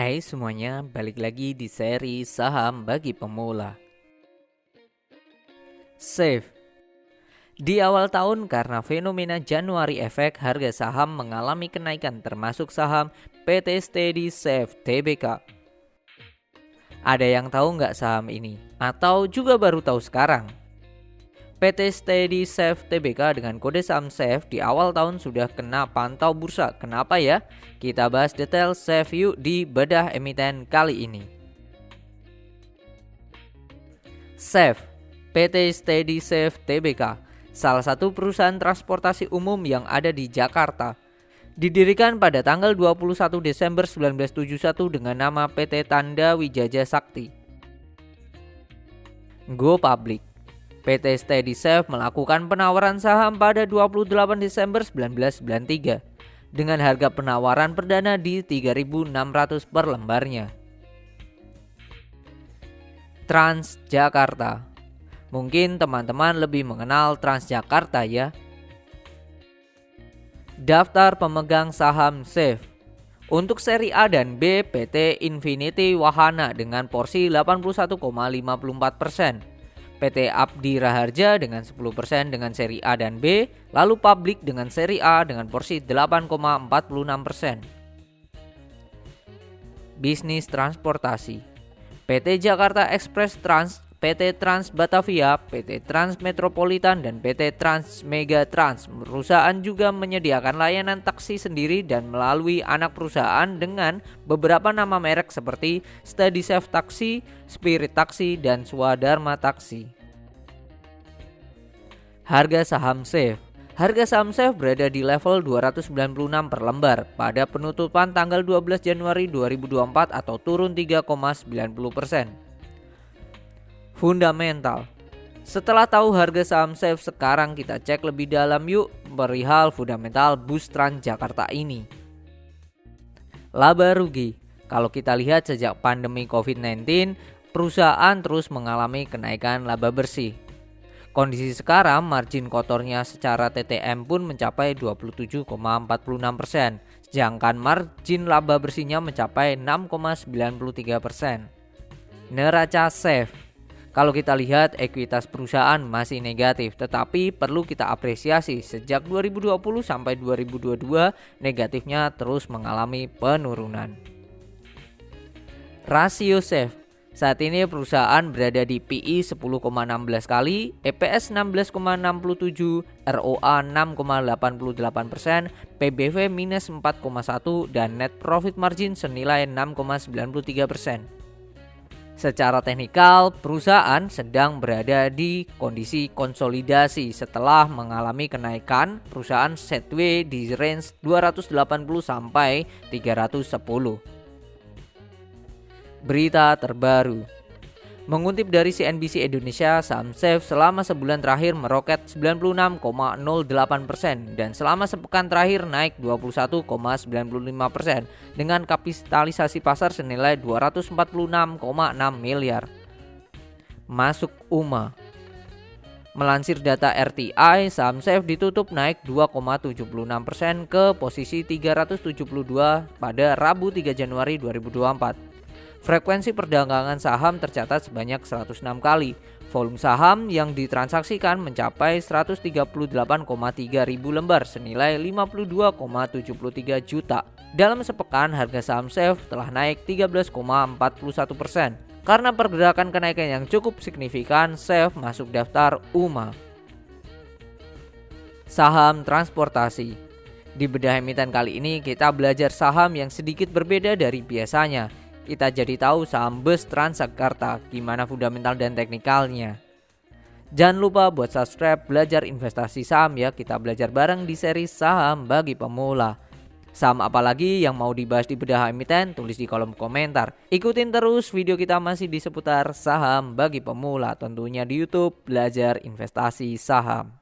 Hai semuanya, balik lagi di seri saham bagi pemula. Safe. Di awal tahun karena fenomena Januari Effect, harga saham mengalami kenaikan termasuk saham PT Steady Safe Tbk. Ada yang tahu nggak saham ini? Atau juga baru tahu sekarang? PT Steady Safe Tbk dengan kode saham Safe di awal tahun sudah kena pantau bursa. Kenapa ya? Kita bahas detail Safe yuk di bedah emiten kali ini. Safe, PT Steady Safe Tbk, salah satu perusahaan transportasi umum yang ada di Jakarta. Didirikan pada tanggal 21 Desember 1971 dengan nama PT Tanda Wijaja Sakti. Go public. PT Steady Safe melakukan penawaran saham pada 28 Desember 1993 dengan harga penawaran perdana di 3.600 per lembarnya. Transjakarta. Mungkin teman-teman lebih mengenal Transjakarta ya. Daftar pemegang saham Safe. Untuk seri A dan B, PT Infinity Wahana dengan porsi 81,54%. PT Abdi Raharja dengan 10% dengan seri A dan B, lalu Publik dengan seri A dengan porsi 8,46%. Bisnis transportasi. PT Jakarta Express Trans, PT Trans Batavia, PT Trans Metropolitan, dan PT Trans Mega Trans. Perusahaan juga menyediakan layanan taksi sendiri dan melalui anak perusahaan dengan beberapa nama merek seperti Steady Safe Taksi, Spirit Taksi, dan Swadharma Taksi. Harga saham Safe. Harga saham Safe berada di level 296 per lembar pada penutupan tanggal 12 Januari 2024 atau turun 3,90%. Fundamental. Setelah tahu harga saham Safe, sekarang kita cek lebih dalam yuk perihal fundamental bus Transjakarta ini. Laba rugi. Kalau kita lihat sejak pandemi COVID-19, perusahaan terus mengalami kenaikan laba bersih. Kondisi sekarang margin kotornya secara TTM pun mencapai 27,46%, sedangkan margin laba bersihnya mencapai 6,93%. Neraca Safe. Kalau kita lihat ekuitas perusahaan masih negatif, tetapi perlu kita apresiasi sejak 2020 sampai 2022 negatifnya terus mengalami penurunan. Rasio Safe. Saat ini perusahaan berada di PI 10,16 kali, EPS 16,67, ROA 6,88%, PBV minus 4,1 dan net profit margin senilai 6,93%. Secara teknikal, perusahaan sedang berada di kondisi konsolidasi setelah mengalami kenaikan. Perusahaan sideways di range 280 sampai 310. Berita terbaru. Mengutip dari CNBC Indonesia, saham Safe selama sebulan terakhir meroket 96,08% dan selama sepekan terakhir naik 21,95% dengan kapitalisasi pasar senilai 246,6 miliar. Masuk UMA. Melansir data RTI, saham Safe ditutup naik 2,76% ke posisi 372 pada Rabu 3 Januari 2024. Frekuensi perdagangan saham tercatat sebanyak 106 kali. Volume saham yang ditransaksikan mencapai 138,3 ribu lembar senilai 52,73 juta. Dalam sepekan harga saham Safe telah naik 13,41%. Karena pergerakan kenaikan yang cukup signifikan, Safe masuk daftar UMA. Saham transportasi. Di bedah emiten kali ini kita belajar saham yang sedikit berbeda dari biasanya. Kita jadi tahu saham bus Transjakarta, gimana fundamental dan teknikalnya. Jangan lupa buat subscribe belajar investasi saham ya, kita belajar bareng di seri saham bagi pemula. Saham apa lagi yang mau dibahas di bedah emiten, tulis di kolom komentar. Ikutin terus video kita masih di seputar saham bagi pemula, tentunya di YouTube Belajar Investasi Saham.